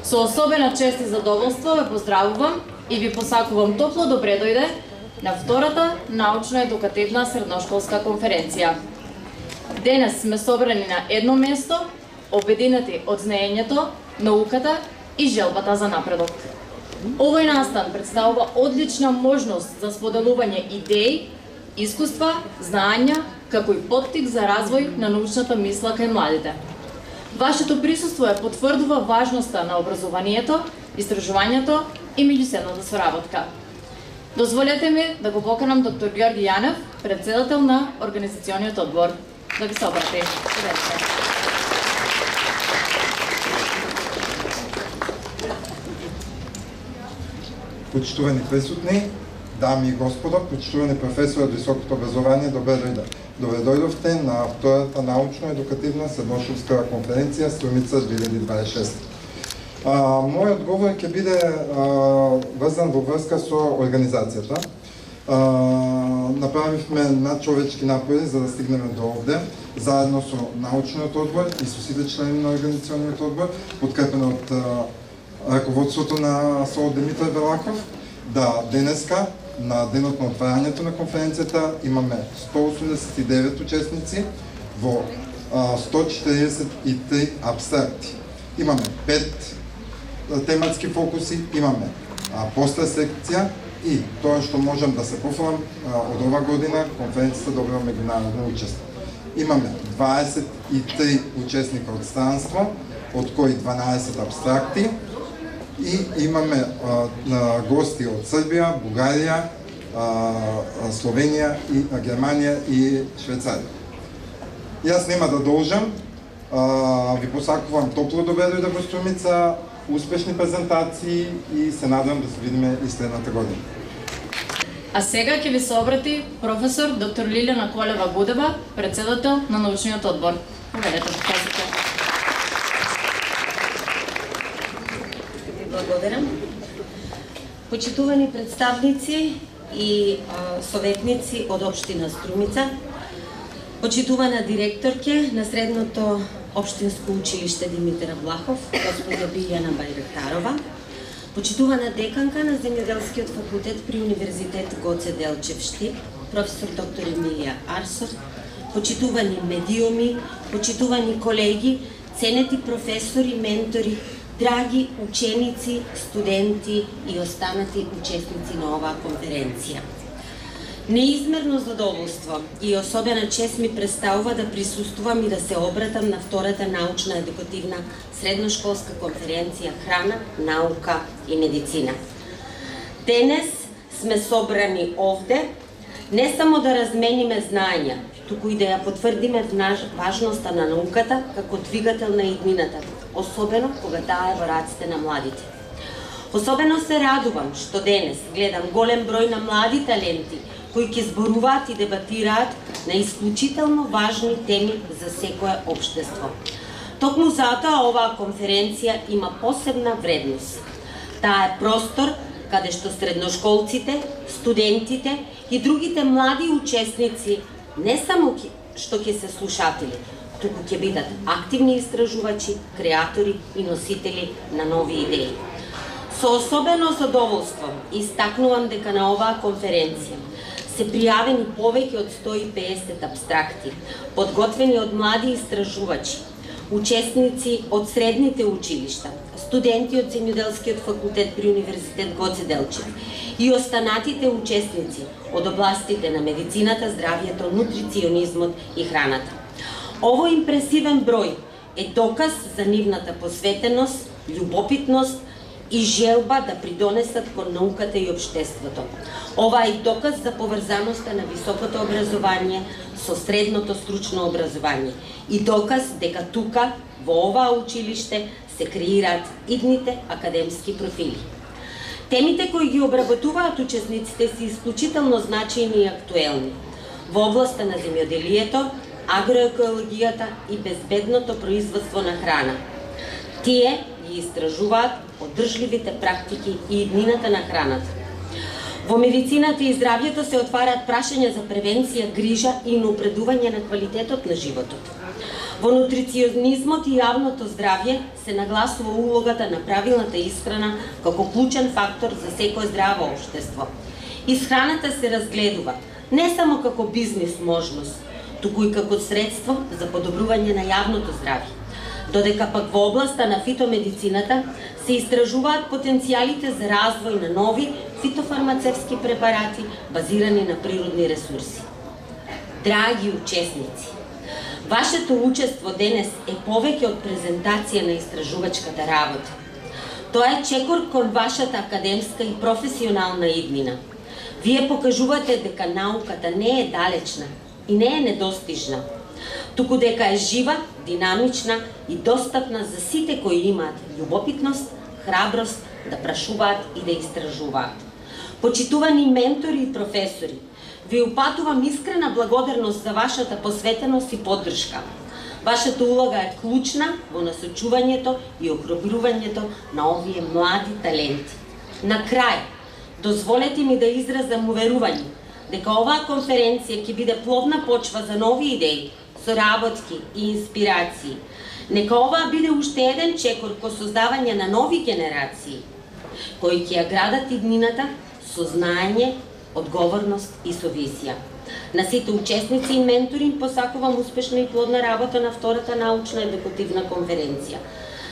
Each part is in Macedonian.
Со особена чест и задоволство ве поздравувам и ви посакувам топло добре дојде на втората научно-едукативна средношколска конференција. Денес сме собрани на едно место, обединети од знаењето, науката и желбата за напредок. Овој настан представува одлична можност за споделување идеи, искуства, знаења, како и поттик за развој на научната мисла кај младите. Вашето присуство потврдува важноста на образованието, истражувањето и меѓусебната соработка. Дозволете ми да го поканам доктор Георги Јанев, председател на Организациониот одбор, да ви се обрати. Почитувани присутни, дами и господа, почитувани професори од високото образование, добре дојдовте на втората научно-едукативна средношколска конференција Струмица 2026. Мојот говор ќе биде врзан во врска со организацијата. Направивме надчовечки напори за да стигнеме до овде, заедно со научниот одбор и со сите члени на организациониот одбор, подкрепено од раководството на СО Димитар Велаков. Да, денеска, на денот на отварањето на конференцијата, имаме 189 учесници во 143 абстракти. Имаме 5 тематски фокуси, имаме постра секција и тоа што можам да се пофалам од ова година конференцијата добива меѓународно учество. Имаме 23 учесника од странство, од кои 12 абстракти, и имаме гости од Србија, Бугарија, Словенија, Германија и Швајцарија. Јас нема да должам, ви посакувам топло добре дојде во Струмица, успешни презентации и се надам да се видиме и следната година. А сега ќе ви се обрати професор доктор Лилјана Колева-Гудева, председател на научниот одбор. Поведете, покажете. Благодарам. Почитувани представници и советници од општина Струмица, почитувана директорке на Средното општинско училиште Димитар Влахов, господја Билјана Байрактарова, почитувана деканка на Земјоделскиот факултет при Универзитет Гоце Делчев Штип, професор доктор Емилија Арсов, почитувани медиуми, почитувани колеги, ценети професори, ментори, драги ученици, студенти и останати учесници на оваа конференција. Неизмерно задоволство и особена чест ми представува да присуствувам и да се обратам на втората научна-едукативна средношколска конференција Храна, наука и медицина. Денес сме собрани овде не само да размениме знаења, туку и да ја потврдиме важноста на науката како двигател на иднината, особено кога таа е во раците на младите. Особено се радувам што денес гледам голем број на млади таленти кои ќе зборуваат и дебатираат на исклучително важни теми за секое општество. Токму затоа оваа конференција има посебна вредност. Таа е простор каде што средношколците, студентите и другите млади учесници не само што ќе се слушатели, туку ќе бидат активни истражувачи, креатори и носители на нови идеи. Со особено задоволство истакнувам дека на оваа конференција се пријавени повеќе од 150 абстракти, подготвени од млади истражувачи, учесници од средните училишта, студенти од Земјоделскиот факултет при Универзитет Гоце Делчев и останатите учесници од областите на медицината, здравјето, нутриционизмот и храната. Овој импресивен број е доказ за нивната посветеност, љубопитност и желба да придонесат кон науката и општеството. Ова е доказ за поврзаноста на високото образование со средното стручно образование и доказ дека тука, во оваа училиште, се креираат идните академски профили. Темите кои ги обработуваат учесниците се исклучително значајни и актуелни во областа на земјоделието, агроекологијата и безбедното производство на храна. Тие ги истражуваат одржливите практики и иднината на храната. Во медицината и здравјето се отвараат прашања за превенција, грижа и напредување на квалитетот на животот. Во нутриционизмот и јавното здравје се нагласува улогата на правилната исхрана како клучен фактор за секое здраво општество. Исхраната се разгледува не само како бизнес можност, туку и како средство за подобрување на јавното здравје. Додека пак во областа на фитомедицината се истражуваат потенцијалите за развој на нови фитофармацевски препарати базирани на природни ресурси. Драги учесници, вашето учество денес е повеќе од презентација на истражувачката работа. Тоа е чекор кон вашата академска и професионална иднина. Вие покажувате дека науката не е далечна и не е недостижна, туку дека е жива, динамична и достапна за сите кои имаат љубопитност, храброст да прашуваат и да истражуваат. Почитувани ментори и професори, ви упатувам искрена благодарност за вашата посветеност и поддршка. Вашата улога е клучна во насочувањето и охрабрувањето на овие млади таленти. На крај, дозволете ми да изразам уверување дека оваа конференција ќе биде плодна почва за нови идеи, соработки и инспирации. Нека оваа биде уште еден чекор ко создавање на нови генерации, кои ќе ја градат иднината со знаење, одговорност и со визија. На сите учесници и ментори им посакувам успешна и плодна работа на втората научна едукативна конференција.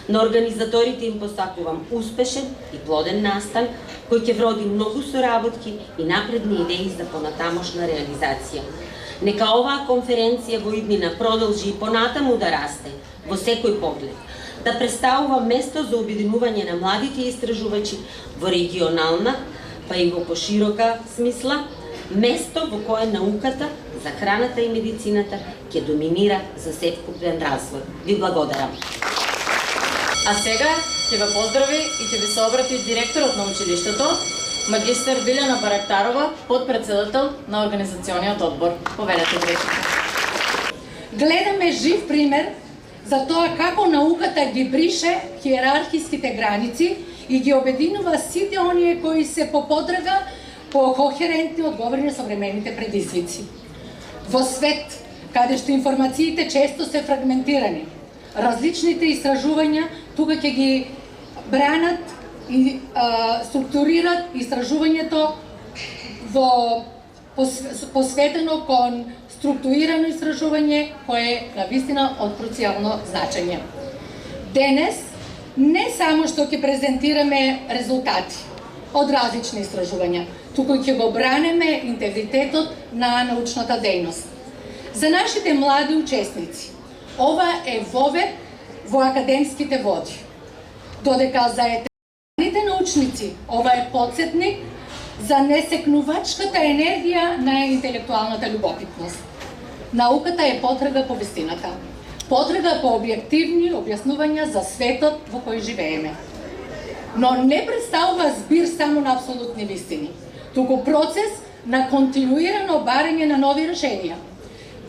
На организаторите им посакувам успешен и плоден настан, кој ќе вроди многу соработки и напредни идеи за понатамошна реализација. Нека оваа конференција во иднина продолжи и понатаму да расте во секој поглед, да представува место за обединување на младите истражувачи во регионална, па и во поширока смисла, место во кое науката за храната и медицината ќе доминира за севкупен развој. Ви благодарам. А сега ќе ве поздрави и ќе ви се обрати директорот на училиштето, магистер Билјана Барактарова, подпредседател на организациониот одбор. Повелете, директорот. Гледаме жив пример за тоа како науката ги брише хиерархиските граници и ги обединува сите оние кои се по потрага по кохерентни одговори на современите предизвици. Во свет, каде што информациите често се фрагментирани, различните истражувања тука ќе ги бранат и структурират истражувањето во посветено кон структурирано истражување кое е навистина од круцијално значење. Денес не само што ќе презентираме резултати од различни истражувања, туку ќе го бранеме интегритетот на научната дејност. За нашите млади учесници, ова е вовед во академските води, додека за етените научници ова е потсетник за несекнувачката енергија на интелектуалната љубопитност. Науката е потрага по вистината, потрага по објективни објаснувања за светот во кој живееме. Но не представува збир само на апсолутни вистини, туку процес на континуирано барање на нови решенија,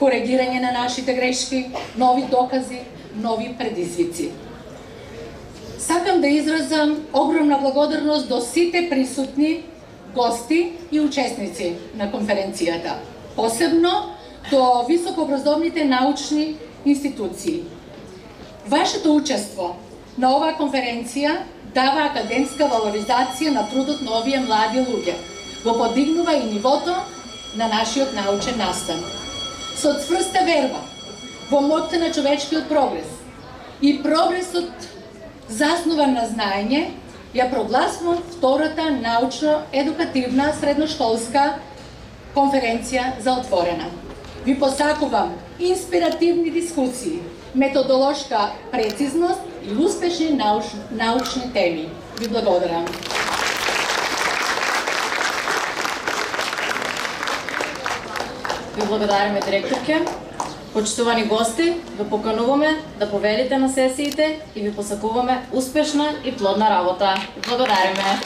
коригирање на нашите грешки, нови докази, нови предизвици. Сакам да изразам огромна благодарност до сите присутни гости и учесници на конференцијата, посебно до високообразовните научни институции. Вашето учество на оваа конференција дава академска валоризација на трудот на овие млади луѓе, го подигнува и нивото на нашиот научен настан. Со цврста верба во моќта на човечкиот прогрес и прогресот заснуван на знаење, ја прогласувам втората научно-едукативна средношколска конференција за отворена. Ви посакувам инспиративни дискусии, методолошка прецизност и успешни научни теми. Ви благодарам. Ви благодариме, директорке. Почитувани гости, ве покануваме да повелите на сесиите и ви посакуваме успешна и плодна работа. Ви благодариме.